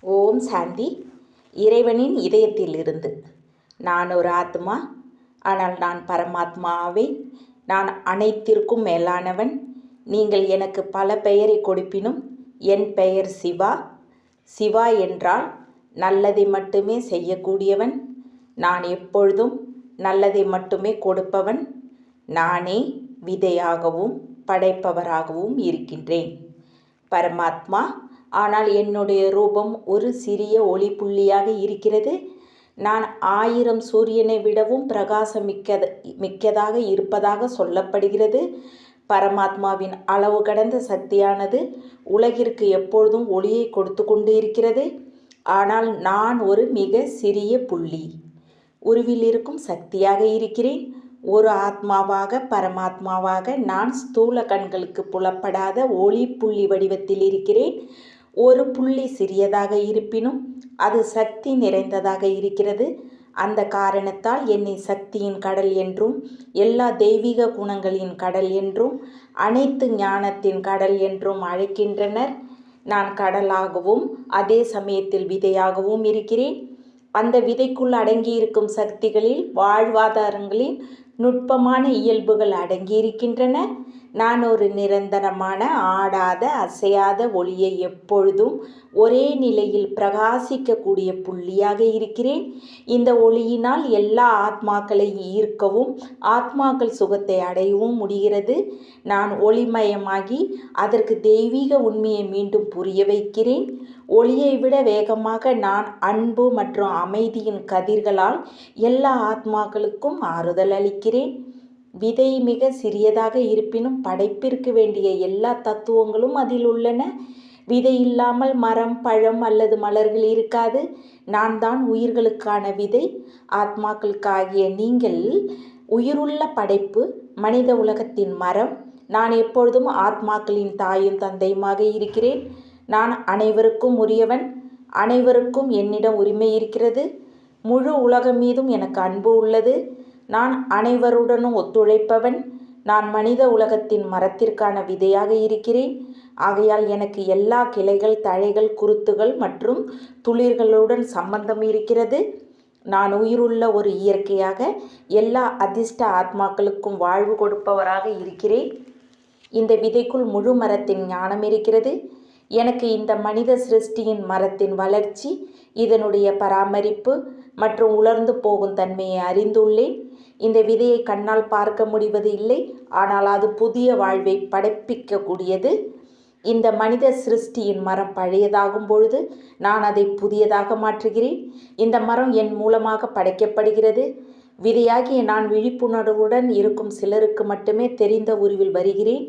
ஓம் சாந்தி. இறைவனின் இதயத்திலிருந்து. நான் ஒரு ஆத்மா, ஆனால் நான் பரமாத்மாவேன். நான் அனைத்திற்கும் மேலானவன். நீங்கள் எனக்கு பல பெயரை கொடுப்பினும் என் பெயர் சிவா. சிவா என்றால் நல்லதை மட்டுமே செய்யக்கூடியவன். நான் எப்பொழுதும் நல்லதை மட்டுமே கொடுப்பவன். நானே விதையாகவும் படைப்பவராகவும் இருக்கின்றேன். பரமாத்மா. ஆனால் என்னுடைய ரூபம் ஒரு சிறிய ஒளி புள்ளியாக இருக்கிறது. நான் 1000 சூரியனை விடவும் மிக்கதாக இருப்பதாக சொல்லப்படுகிறது. பரமாத்மாவின் அளவு கடந்த சக்தியானது உலகிற்கு எப்பொழுதும் ஒளியை கொடுத்து கொண்டு இருக்கிறது. ஆனால் நான் ஒரு மிக சிறிய புள்ளி உருவில் இருக்கும் சக்தியாக இருக்கிறேன். ஒரு ஆத்மாவாக பரமாத்மாவாக நான் ஸ்தூல கண்களுக்கு புலப்படாத ஒளி புள்ளி வடிவத்தில் இருக்கிறேன். ஒரு புள்ளி சிறியதாக இருப்பினும் அது சக்தி நிறைந்ததாக இருக்கிறது. அந்த காரணத்தால் என்னை சக்தியின் கடல் என்றும், எல்லா தெய்வீக குணங்களின் கடல் என்றும், அனைத்து ஞானத்தின் கடல் என்றும் அழைக்கின்றனர். நான் கடலாகவும் அதே சமயத்தில் விதையாகவும் இருக்கிறேன். அந்த விதைக்குள் அடங்கியிருக்கும் சக்திகளில் வாழ்வாதாரங்களின் நுட்பமான இயல்புகள் அடங்கியிருக்கின்றன. நான் ஒரு நிரந்தரமான ஆடாத அசையாத ஒளியை எப்பொழுதும் ஒரே நிலையில் பிரகாசிக்கக்கூடிய புள்ளியாக இருக்கிறேன். இந்த ஒளியினால் எல்லா ஆத்மாக்களை ஈர்க்கவும் ஆத்மாக்கள் சுகத்தை அடையவும் முடிகிறது. நான் ஒளிமயமாகி அதற்கு தெய்வீக உண்மையை மீண்டும் புரிய வைக்கிறேன். ஒளியை விட வேகமாக நான் அன்பு மற்றும் அமைதியின் கதிர்களால் எல்லா ஆத்மாக்களுக்கும் ஆறுதல் அளிக்கிறேன். விதை மிக சிறியதாக இருப்பினும் படைப்பிற்கு வேண்டிய எல்லா தத்துவங்களும் அதில் உள்ளன. விதை இல்லாமல் மரம், பழம் அல்லது மலர்கள் இருக்காது. நான் தான் உயிர்களுக்கான விதை. ஆத்மாக்களுக்காகிய நீங்கள் உயிருள்ள படைப்பு, மனித உலகத்தின் மரம். நான் எப்பொழுதும் ஆத்மாக்களின் தாயும் தந்தையுமாக இருக்கிறேன். நான் அனைவருக்கும் உரியவன். அனைவருக்கும் என்னிடம் உரிமை இருக்கிறது. முழு உலகம் மீதும் எனக்கு அன்பு உள்ளது. நான் அனைவருடனும் ஒத்துழைப்பவன். நான் மனித உலகத்தின் மரத்திற்கான விதையாக இருக்கிறேன். ஆகையால் எனக்கு எல்லா கிளைகள், தழைகள், குருத்துகள் மற்றும் துளிர்களுடன் சம்பந்தம் இருக்கிறது. நான் உயிருள்ள ஒரு இயற்கையாக எல்லா அதிர்ஷ்ட ஆத்மாக்களுக்கும் வாழ்வு கொடுப்பவராக இருக்கிறேன். இந்த விதைக்குள் முழு மரத்தின் ஞானம் இருக்கிறது. எனக்கு இந்த மனித சிருஷ்டியின் மரத்தின் வளர்ச்சி, இதனுடைய பராமரிப்பு மற்றும் உலர்ந்து போகும் தன்மையை அறிந்துள்ளேன். இந்த விதையை கண்ணால் பார்க்க முடிவது இல்லை, ஆனால் அது புதிய வாழ்வை படைப்பிக்கக்கூடியது. இந்த மனித சிருஷ்டியின் மரம் பழையதாகும் பொழுது நான் அதை புதியதாக மாற்றுகிறேன். இந்த மரம் என் மூலமாக படைக்கப்படுகிறது. விதையாகிய நான் விழிப்புணர்வுடன் இருக்கும் சிலருக்கு மட்டுமே தெரிந்த உருவில் வருகிறேன்.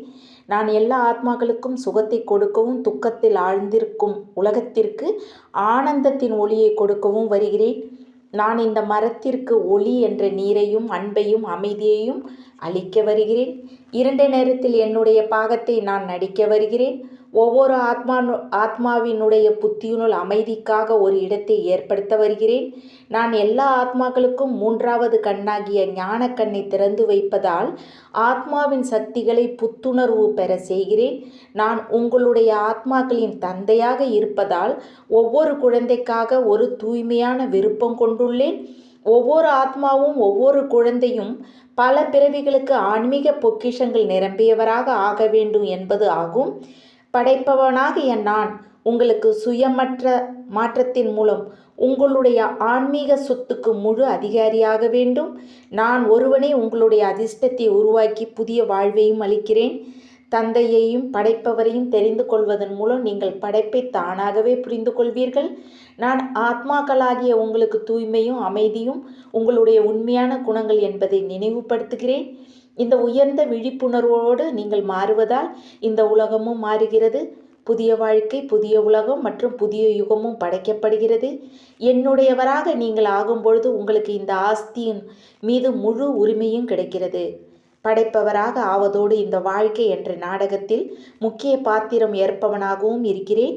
நான் எல்லா ஆத்மாக்களுக்கும் சுகத்தை கொடுக்கவும், துக்கத்தில் ஆழ்ந்திருக்கும் உலகத்திற்கு ஆனந்தத்தின் ஒளியை கொடுக்கவும் வருகிறேன். நான் இந்த மரத்திற்கு ஒளி என்ற நீரையும் அன்பையும் அமைதியையும் அளிக்க வருகிறேன். 2 நேரத்தில் என்னுடைய பாகத்தை நான் நடிக்க வருகிறேன். ஒவ்வொரு ஆத்மாவினுடைய புத்தியினுள் அமைதிக்காக ஒரு இடத்தை ஏற்படுத்த வருகிறேன். நான் எல்லா ஆத்மாக்களுக்கும் 3வது கண்ணாகிய ஞான கண்ணை திறந்து வைப்பதால் ஆத்மாவின் சக்திகளை புத்துணர்வு பெற செய்கிறேன். நான் உங்களுடைய ஆத்மாக்களின் தந்தையாக இருப்பதால் ஒவ்வொரு குழந்தைக்காக ஒரு தூய்மையான விருப்பம் கொண்டுள்ளேன். ஒவ்வொரு ஆத்மாவும் ஒவ்வொரு குழந்தையும் பல பிறவிகளுக்கு ஆன்மீக பொக்கிஷங்கள் நிரம்பியவராக ஆக வேண்டும் என்பது ஆகும். படைப்பவனாகிய நான் உங்களுக்கு சுயமற்ற மாற்றத்தின் மூலம் உங்களுடைய ஆன்மீக சொத்துக்கு முழு அதிகாரியாக வேண்டும். நான் ஒருவனே உங்களுடைய அதிர்ஷ்டத்தை உருவாக்கி புதிய வாழ்வையும் அளிக்கிறேன். தந்தையையும் படைப்பவரையும் தெரிந்து கொள்வதன் மூலம் நீங்கள் படைப்பை தானாகவே புரிந்து கொள்வீர்கள். நான் ஆத்மாக்களாகிய உங்களுக்கு தூய்மையும் அமைதியும் உங்களுடைய உண்மையான குணங்கள் என்பதை நினைவுபடுத்துகிறேன். இந்த உயர்ந்த விழிப்புணர்வோடு நீங்கள் மாறுவதால் இந்த உலகமும் மாறுகிறது. புதிய வாழ்க்கை, புதிய உலகம் மற்றும் புதிய யுகமும் படைக்கப்படுகிறது. என்னுடையவராக நீங்கள் ஆகும்பொழுது உங்களுக்கு இந்த ஆஸ்தியின் மீது முழு உரிமையும் கிடைக்கிறது. படைப்பவராக ஆவதோடு இந்த வாழ்க்கை என்ற நாடகத்தில் முக்கிய பாத்திரம் ஏற்பவனாகவும் இருக்கிறேன்.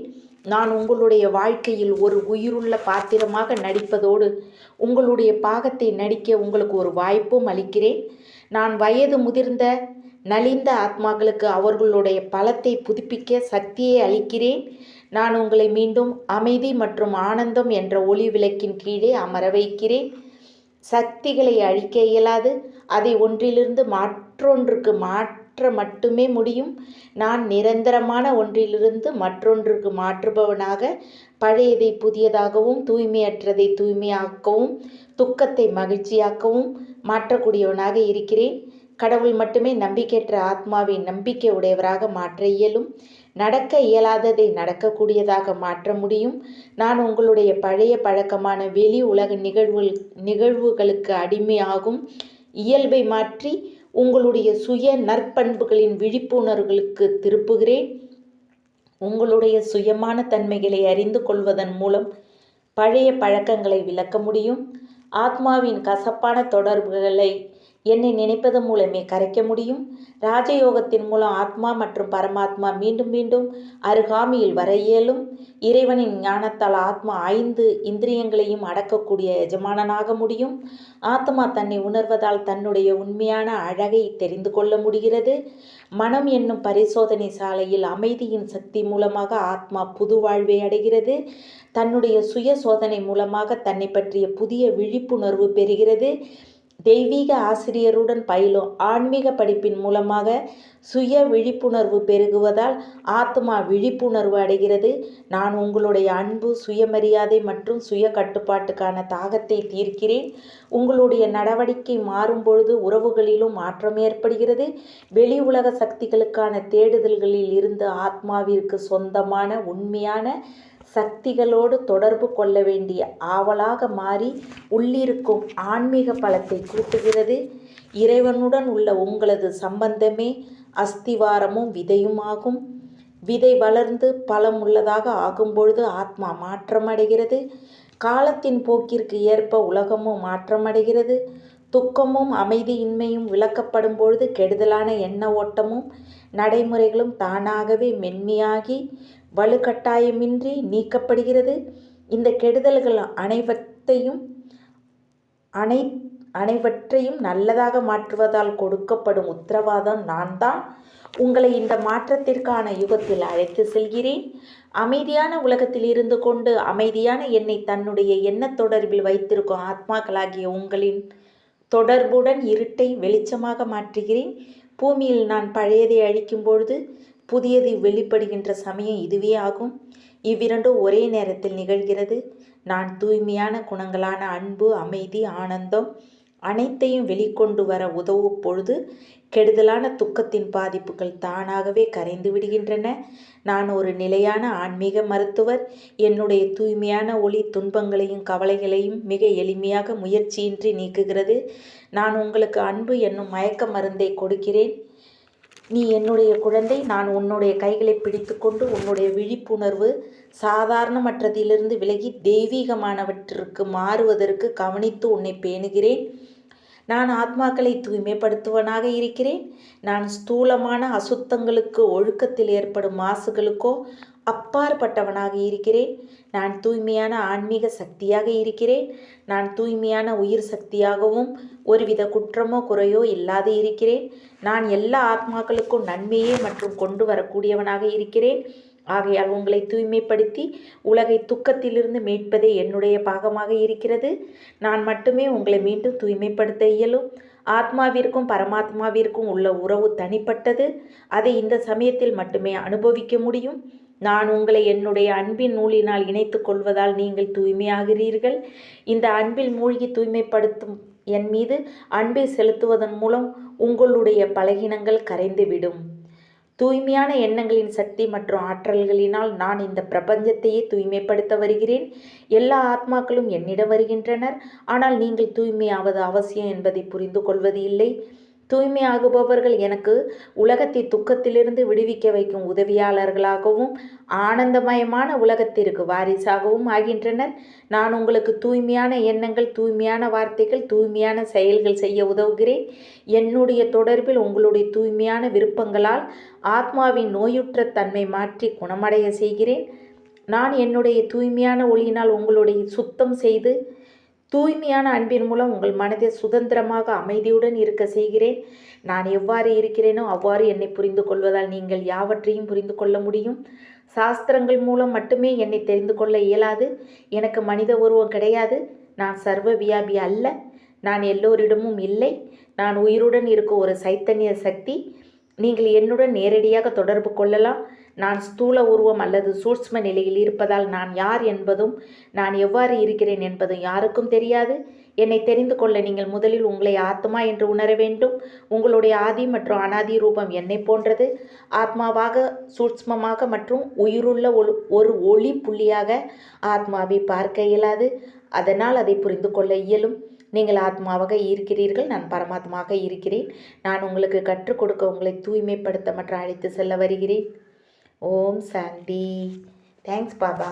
நான் உங்களுடைய வாழ்க்கையில் ஒரு உயிருள்ள பாத்திரமாக நடிப்பதோடு உங்களுடைய பாகத்தை நடிக்க உங்களுக்கு ஒரு வாய்ப்பும் அளிக்கிறேன். நான் வயது முதிர்ந்த நலிந்த ஆத்மாக்களுக்கு அவர்களுடைய பலத்தை புதுப்பிக்க சக்தியை அளிக்கிறேன். நான் உங்களை மீண்டும் அமைதி மற்றும் ஆனந்தம் என்ற ஒளி விளக்கின் கீழே அமர வைக்கிறேன். சக்திகளை அழிக்க இயலாது, அதை ஒன்றிலிருந்து மற்றொன்றுக்கு மாற்ற மட்டுமே முடியும். நான் நிரந்தரமான ஒன்றிலிருந்து மற்றொன்றுக்கு மாற்றுபவனாக, பழையதை புதியதாகவும் தூய்மையற்றதை தூய்மையாக்கவும் துக்கத்தை மகிழ்ச்சியாக்கவும் மாற்றக்கூடியவனாக இருக்கிறேன். கடவுள் மட்டுமே நம்பிக்கையற்ற ஆத்மாவை நம்பிக்கை உடையவராக மாற்ற இயலும். நடக்க இயலாததை நடக்கக்கூடியதாக மாற்ற முடியும். நான் உங்களுடைய பழைய பழக்கமான வெளி உலக நிகழ்வுகளுக்கு அடிமையாகும் இயல்பை மாற்றி உங்களுடைய சுய நற்பண்புகளின் விழிப்புணர்வுகளுக்கு திருப்புகிறேன். உங்களுடைய சுயமான தன்மைகளை அறிந்து கொள்வதன் மூலம் பழைய பழக்கங்களை விளக்க முடியும். ஆத்மாவின் கசப்பான தொடர்புகளை என்னை நினைப்பதன் மூலமே கரைக்க முடியும். ராஜயோகத்தின் மூலம் ஆத்மா மற்றும் பரமாத்மா மீண்டும் மீண்டும் அருகாமையில் வர இயலும். இறைவனின் ஞானத்தால் ஆத்மா 5 இந்திரியங்களையும் அடக்கக்கூடிய எஜமானனாக முடியும். ஆத்மா தன்னை உணர்வதால் தன்னுடைய உண்மையான அழகை தெரிந்து கொள்ள முடிகிறது. மனம் என்னும் பரிசோதனை சாலையில் அமைதியின் சக்தி மூலமாக ஆத்மா புது வாழ்வை அடைகிறது. தன்னுடைய சுய சோதனை மூலமாக தன்னை பற்றிய புதிய விழிப்புணர்வு பெறுகிறது. தெய்வீக ஆசிரியருடன் பயிலும் ஆன்மீக படிப்பின் மூலமாக சுய விழிப்புணர்வு பெருகுவதால் ஆத்மா விழிப்புணர்வு அடைகிறது. நான் உங்களுடைய அன்பு, சுயமரியாதை மற்றும் சுய கட்டுப்பாட்டுக்கான தாகத்தை தீர்க்கிறேன். உங்களுடைய நடவடிக்கை மாறும்பொழுது உறவுகளிலும் மாற்றம் ஏற்படுகிறது. வெளி உலக சக்திகளுக்கான தேடுதல்களில் இருந்து ஆத்மாவிற்கு சொந்தமான உண்மையான சக்திகளோடு தொடர்பு கொள்ள வேண்டிய ஆவலாக மாறி உள்ளிருக்கும் ஆன்மீக பலத்தை கூட்டுகிறது. இறைவனுடன் உள்ள உங்களது சம்பந்தமே அஸ்திவாரமும் விதையுமாகும். விதை வளர்ந்து பலம் உள்ளதாக ஆகும்பொழுது ஆத்மா மாற்றமடைகிறது. காலத்தின் போக்கிற்கு ஏற்ப உலகமும் மாற்றமடைகிறது. துக்கமும் அமைதியின்மையும் விளக்கப்படும் பொழுது கெடுதலான எண்ண ஓட்டமும் நடைமுறைகளும் தானாகவே மென்மையாகி வலுக்கட்டாயமின்றி நீக்கப்படுகிறது. இந்த கெடுதல்கள் அனைவற்றையும் நல்லதாக மாற்றுவதால் கொடுக்கப்படும் உத்தரவாதம் நான் தான் உங்களை இந்த மாற்றத்திற்கான யுகத்தில் அழைத்து செல்கிறேன். அமைதியான உலகத்தில் இருந்து கொண்டு அமைதியான என்னை தன்னுடைய எண்ண தொடர்பில் வைத்திருக்கும் ஆத்மாக்களாகிய உங்களின் தொடர்புடன் இருட்டை வெளிச்சமாக மாற்றுகிறேன். பூமியில் நான் பழையதை அழிக்கும் பொழுது புதியது வெளிப்படுகின்ற சமயம் இதுவே ஆகும். இவ்விரண்டும் ஒரே நேரத்தில் நிகழ்கிறது. நான் தூய்மையான குணங்களான அன்பு, அமைதி, ஆனந்தம் அனைத்தையும் வெளிக்கொண்டு வர உதவும் பொழுது கெடுதலான துக்கத்தின் பாதிப்புகள் தானாகவே கரைந்து விடுகின்றன. நான் ஒரு நிலையான ஆன்மீக மருத்துவர். என்னுடைய தூய்மையான ஒளி துன்பங்களையும் கவலைகளையும் மிக எளிமையாக முயற்சியின்றி நீக்குகிறது. நான் உங்களுக்கு அன்பு என்னும் மயக்க மருந்தை கொடுக்கிறேன். நீ என்னுடைய குழந்தை. நான் உன்னுடைய கைகளை பிடித்து கொண்டு உன்னுடைய விழிப்புணர்வு சாதாரணமற்றதிலிருந்து விலகி தெய்வீகமானவற்றிற்கு மாறுவதற்கு கவனித்து உன்னை பேணுகிறேன். நான் ஆத்மாக்களை தூய்மைப்படுத்துவனாக இருக்கிறேன். நான் ஸ்தூலமான அசுத்தங்களுக்கு, ஒழுக்கத்தில் ஏற்படும் மாசுகளுக்கோ அப்பாற்பட்டவனாக இருக்கிறேன். நான் தூய்மையான ஆன்மீக சக்தியாக இருக்கிறேன். நான் தூய்மையான உயிர் சக்தியாகவும் ஒருவித குற்றமோ குறையோ இல்லாது இருக்கிறேன். நான் எல்லா ஆத்மாக்களுக்கும் நன்மையே மற்றும் கொண்டு வரக்கூடியவனாக இருக்கிறேன். ஆகையால் உங்களை தூய்மைப்படுத்தி உலகை துக்கத்திலிருந்து மீட்பதே என்னுடைய பாகமாக இருக்கிறது. நான் மட்டுமே உங்களை மீண்டும் தூய்மைப்படுத்த இயலும். ஆத்மாவிற்கும் பரமாத்மாவிற்கும் உள்ள உறவு தனிப்பட்டது. அதை இந்த சமயத்தில் மட்டுமே அனுபவிக்க முடியும். நான் உங்களை என்னுடைய அன்பின் நூலினால் இணைத்து கொள்வதால் நீங்கள் தூய்மையாகிறீர்கள். இந்த அன்பில் மூழ்கி தூய்மைப்படுத்தும் என் மீது அன்பை செலுத்துவதன் மூலம் உங்களுடைய பலகீனங்கள் கரைந்துவிடும். தூய்மையான எண்ணங்களின் சக்தி மற்றும் ஆற்றல்களினால் நான் இந்த பிரபஞ்சத்தையே தூய்மைப்படுத்த வருகிறேன். எல்லா ஆத்மாக்களும் என்னிடம் வருகின்றனர். ஆனால் நீங்கள் தூய்மையாவது அவசியம் என்பதை புரிந்து கொள்வது இல்லை. தூய்மையாகுபவர்கள் எனக்கு உலகத்தை துக்கத்திலிருந்து விடுவிக்க வைக்கும் உதவியாளர்களாகவும் ஆனந்தமயமான உலகத்திற்கு வாரிசாகவும் ஆகின்றனர். நான் உங்களுக்கு தூய்மையான எண்ணங்கள், தூய்மையான வார்த்தைகள், தூய்மையான செயல்கள் செய்ய உதவுகிறேன். என்னுடைய தொடர்பில் உங்களுடைய தூய்மையான விருப்பங்களால் ஆத்மாவின் நோயுற்ற தன்மை மாற்றி குணமடைய செய்கிறேன். நான் என்னுடைய தூய்மையான ஒளியினால் உங்களுடைய சுத்தம் செய்து தூய்மையான அன்பின் மூலம் உங்கள் மனதை சுதந்திரமாக அமைதியுடன் இருக்க செய்கிறேன். நான் எவ்வாறு இருக்கிறேனோ அவ்வாறு என்னை புரிந்து கொள்வதால் நீங்கள் யாவற்றையும் புரிந்து கொள்ள முடியும். சாஸ்திரங்கள் மூலம் மட்டுமே என்னை தெரிந்து கொள்ள இயலாது. எனக்கு மனித உருவம் கிடையாது. நான் சர்வ வியாபி அல்ல. நான் எல்லோரிடமும் இல்லை. நான் உயிருடன் இருக்கும் ஒரு சைத்தன்ய சக்தி. நீங்கள் என்னுடன் நேரடியாக தொடர்பு கொள்ளலாம். நான் ஸ்தூல உருவம் அல்லது சூட்ச்ம நிலையில் இருப்பதால் நான் யார் என்பதும் நான் எவ்வாறு இருக்கிறேன் என்பதும் யாருக்கும் தெரியாது. என்னை தெரிந்து கொள்ள நீங்கள் முதலில் உங்களை ஆத்மா என்று உணர வேண்டும். உங்களுடைய ஆதி மற்றும் அனாதி ரூபம் என்னை போன்றது. ஆத்மாவாக, சூட்ச்மமாக மற்றும் உயிருள்ள ஒரு ஒளி புள்ளியாக ஆத்மாவை பார்க்க இயலாது. அதனால் அதை புரிந்து கொள்ள இயலும். நீங்கள் ஆத்மாவாக இருக்கிறீர்கள். நான் பரமாத்மாக இருக்கிறேன். நான் உங்களுக்கு கற்றுக் கொடுக்க உங்களை தூய்மைப்படுத்த மற்றும் அழைத்து செல்ல வருகிறேன். ஓம் சாந்தி. தேங்க்ஸ் பாபா.